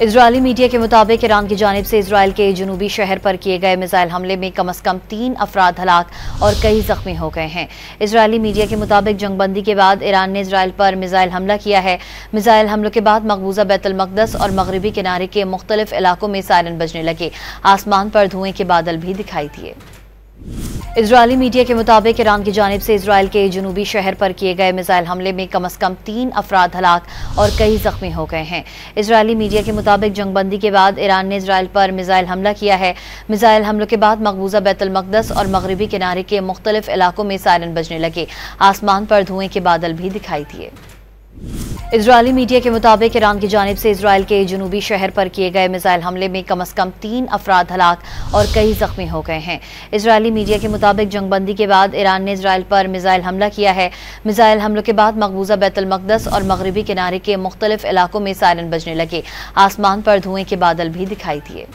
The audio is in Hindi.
इजरायली मीडिया के मुताबिक ईरान की जानिब से इसराइल के जनूबी शहर पर किए गए मिसाइल हमले में कम से कम 3 अफराद हलाक और कई जख्मी हो गए हैं। इजरायली मीडिया के मुताबिक जंगबंदी के बाद ईरान ने इसराइल पर मिसाइल हमला किया है। मिसाइल हमलों के बाद मकबूजा बैतुल मक़दस और मगरबी किनारे के मुख्तलिफ इलाकों में सायरन बजने लगे। आसमान पर धुएं के बादल भी दिखाई दिए। इजरायली मीडिया के मुताबिक ईरान की जानिब से इसराइल के जनूबी शहर पर किए गए मिसाइल हमले में कम से कम 3 अफराद हलाक और कई जख्मी हो गए हैं। इजरायली मीडिया के मुताबिक जंगबंदी के बाद ईरान ने इसराइल पर मिसाइल हमला किया है। मिसाइल हमलों के बाद मकबूजा बैतुल मक़दस और मगरबी किनारे के मुख्तलिफ इलाकों में सायरन बजने लगे। आसमान पर धुएं के बादल भी दिखाई दिए। इजरायली मीडिया के मुताबिक ईरान की जानिब से इसराइल के जनूबी शहर पर किए गए मिसाइल हमले में कम से कम 3 अफराद हलाक और कई जख्मी हो गए हैं। इजरायली मीडिया के मुताबिक जंगबंदी के बाद ईरान ने इसराइल पर मिसाइल हमला किया है। मिसाइल हमलों के बाद मकबूजा बैतुल मक़दस और मगरबी किनारे के मुख्तलिफ इलाकों में सायरन बजने लगे। आसमान पर धुएं के बादल भी दिखाई दिए।